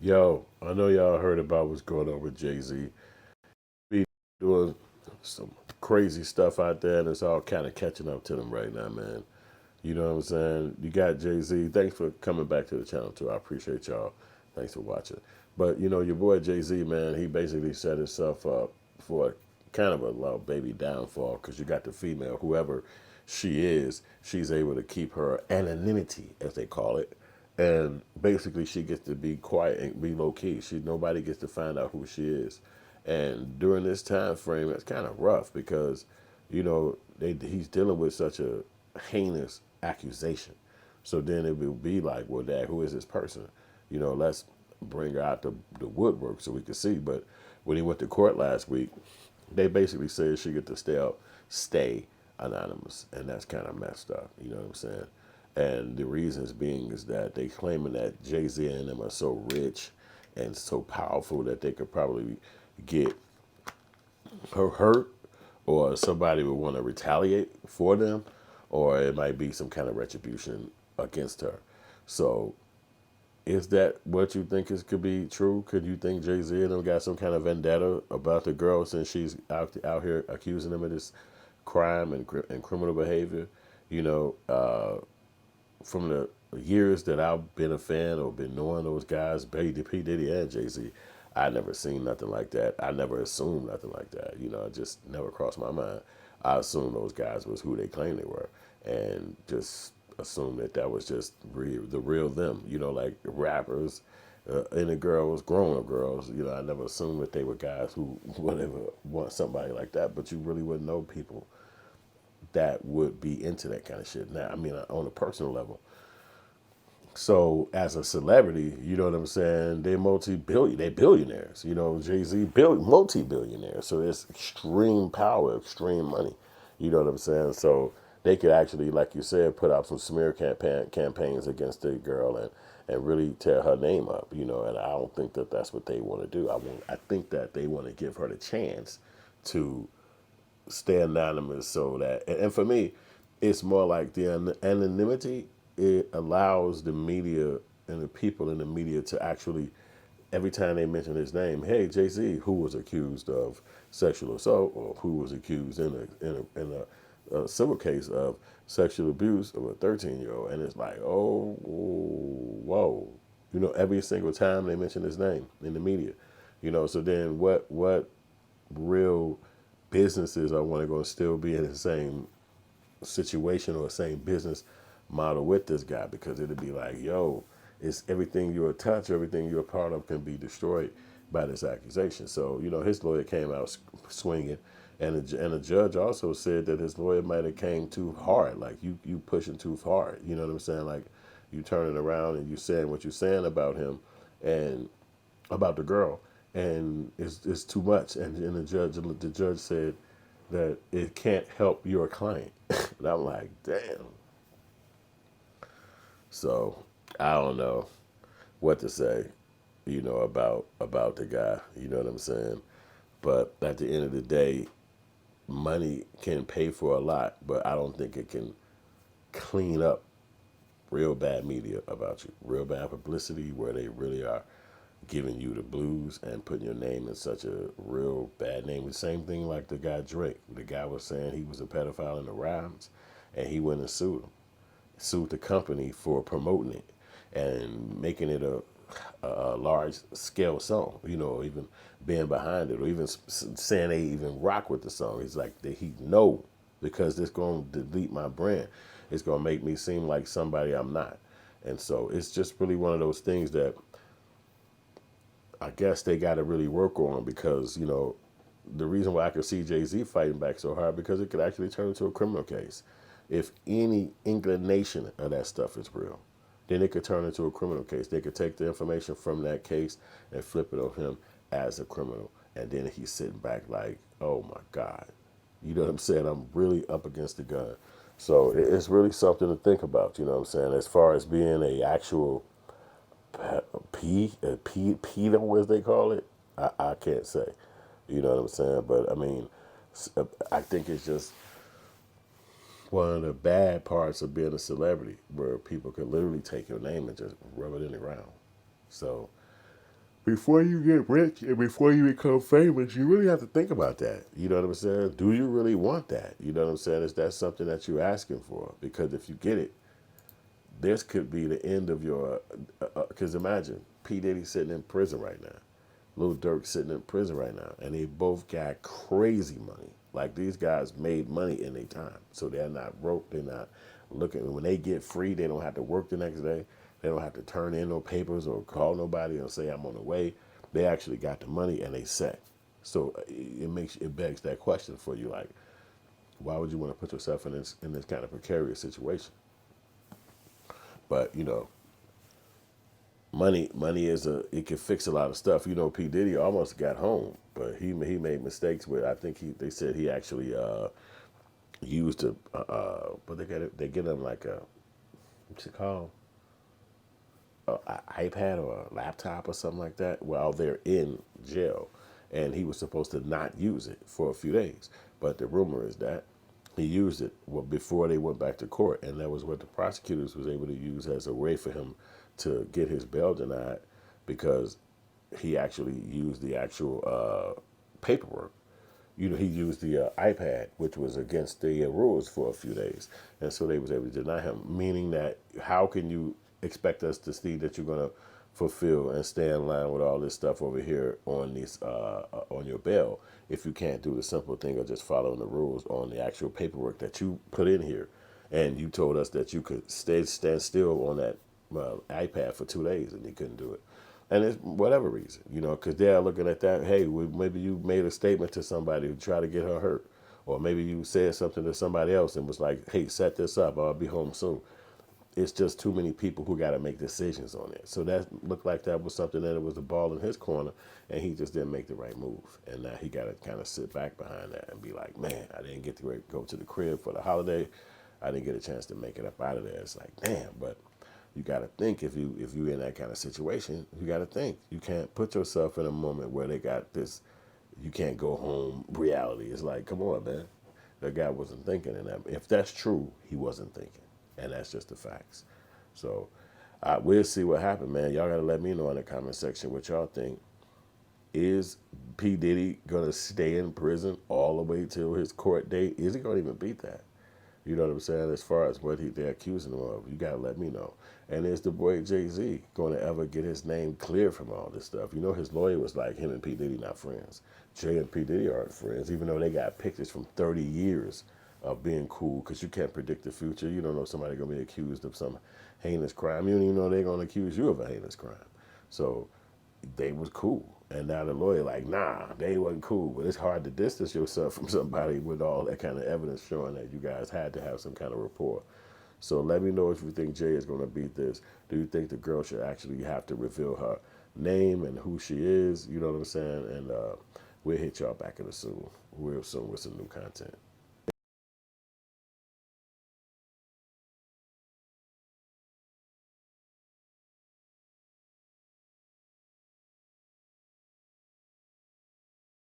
Yo, I know y'all heard about what's going on with Jay-Z. Be doing some crazy stuff out there, and it's all kind of catching up to them right now, man. You know what I'm saying? You got Jay-Z. Thanks for coming back to the channel, too. I appreciate y'all. Thanks for watching. But, your boy Jay-Z, man, he basically set himself up for kind of a little baby downfall because you got the female, whoever she is, she's able to keep her anonymity, as they call it. And basically, she gets to be quiet and be low key. Nobody gets to find out who she is. And during this time frame, it's kind of rough because, he's dealing with such a heinous accusation. So then it will be like, well, Dad, who is this person? Let's bring her out the woodwork so we can see. But when he went to court last week, they basically said she get to stay anonymous, and that's kind of messed up. You know what I'm saying? And the reasons being is that they claiming that Jay Z and them are so rich and so powerful that they could probably get her hurt, or somebody would want to retaliate for them, or it might be some kind of retribution against her. So is that what you think is could be true? Could you think Jay Z and them got some kind of vendetta about the girl since she's out here accusing them of this crime and criminal behavior? You know, from the years that I've been a fan or been knowing those guys, P Diddy and Jay Z, I never seen nothing like that. I never assumed nothing like that. It just never crossed my mind. I assumed those guys was who they claimed they were, and just assumed that that was just the real them. Like rappers and the girls, grown up girls. I never assumed that they were guys who would ever want somebody like that. But you really wouldn't know people that would be into that kind of shit. Now, I mean, on a personal level. So as a celebrity, you know what I'm saying? They're billionaires. Jay-Z multi-billionaire. So it's extreme power, extreme money. You know what I'm saying? So they could actually, like you said, put out some smear campaigns against the girl and really tear her name up. And I don't think that that's what they want to do. I think that they want to give her the chance to stay anonymous so that, and for me, it's more like the anonymity. It allows the media and the people in the media to actually, every time they mention his name, hey, Jay-Z, who was accused of sexual assault, or who was accused in a civil case of sexual abuse of a 13-year-old, and it's like, oh, whoa, every single time they mention his name in the media, so then what real businesses are want to go still be in the same situation or same business model with this guy, because it'd be like, yo, it's everything you're a touch, everything you're a part of can be destroyed by this accusation. So his lawyer came out swinging, and the judge also said that his lawyer might have came too hard, like you pushing too hard. You know what I'm saying? Like you turning around and you saying what you're saying about him and about the girl, and it's too much. And the judge said that it can't help your client. And I'm like, damn. So I don't know what to say, about the guy. You know what I'm saying? But at the end of the day, money can pay for a lot, but I don't think it can clean up real bad media about you, real bad publicity where they really are giving you the blues and putting your name in such a real bad name. The same thing like the guy Drake. The guy was saying he was a pedophile in the rhymes, and he went and sued the company for promoting it and making it a large scale song, even being behind it, or even saying they even rock with the song. He's like, he know, because it's going to delete my brand. It's going to make me seem like somebody I'm not. And so it's just really one of those things that I guess they got to really work on, because, the reason why I could see Jay-Z fighting back so hard, because it could actually turn into a criminal case. If any inclination of that stuff is real, then it could turn into a criminal case. They could take the information from that case and flip it on him as a criminal. And then he's sitting back like, oh my God. You know what I'm saying? I'm really up against the gun. So it's really something to think about, you know what I'm saying? As far as being a actual pedo, as they call it, I can't say. You know what I'm saying? But I mean, I think it's just one of the bad parts of being a celebrity, where people can literally take your name and just rub it in the ground. So before you get rich and before you become famous, you really have to think about that. You know what I'm saying? Do you really want that? You know what I'm saying? Is that something that you're asking for? Because if you get it, this could be the end of your. Because imagine P Diddy sitting in prison right now, Lil Durk sitting in prison right now, and they both got crazy money. Like these guys made money in their time, so they're not broke. They're not looking. When they get free, they don't have to work the next day. They don't have to turn in no papers or call nobody or say I'm on the way. They actually got the money and they set. So it begs that question for you, like, why would you want to put yourself in this kind of precarious situation? But money is it can fix a lot of stuff. P Diddy almost got home, but he made mistakes with. I think they said he actually used but they get him like a, what's it called, a iPad or a laptop or something like that while they're in jail, and he was supposed to not use it for a few days. But the rumor is that he used it before they went back to court, and that was what the prosecutors was able to use as a way for him to get his bail denied, because he actually used the actual paperwork. He used the iPad, which was against the rules for a few days, and so they was able to deny him. Meaning that how can you expect us to see that you're going to fulfill and stay in line with all this stuff over here on on your bail if you can't do the simple thing of just following the rules on the actual paperwork that you put in here, and you told us that you could stand still on that iPad for 2 days and you couldn't do it. And it's whatever reason, because they're looking at that. Hey, maybe you made a statement to somebody to try to get her hurt, or maybe you said something to somebody else and was like, "Hey, set this up. I'll be home soon." It's just too many people who got to make decisions on it. So that looked like that was something that it was a ball in his corner, and he just didn't make the right move. And now he got to kind of sit back behind that and be like, "Man, I didn't get to go to the crib for the holiday. I didn't get a chance to make it up out of there." It's like, damn, but you got to think if you're in that kind of situation, you got to think. You can't put yourself in a moment where they got this, you can't go home reality. It's like, come on, man. That guy wasn't thinking in that. If that's true, he wasn't thinking, and that's just the facts. So we'll see what happens, man. Y'all got to let me know in the comment section what y'all think. Is P. Diddy going to stay in prison all the way till his court date? Is he going to even beat that? You know what I'm saying? As far as what they're accusing him of, you gotta let me know. And is the boy Jay-Z going to ever get his name cleared from all this stuff? His lawyer was like, him and P. Diddy not friends. Jay and P. Diddy aren't friends, even though they got pictures from 30 years of being cool, because you can't predict the future. You don't know somebody going to be accused of some heinous crime. You don't even know they're going to accuse you of a heinous crime. So they was cool. And now the lawyer like, nah, they wasn't cool. But it's hard to distance yourself from somebody with all that kind of evidence showing that you guys had to have some kind of rapport. So let me know if you think Jay is going to beat this. Do you think the girl should actually have to reveal her name and who she is? You know what I'm saying? And we'll hit y'all back in the soon. Real soon with some new content.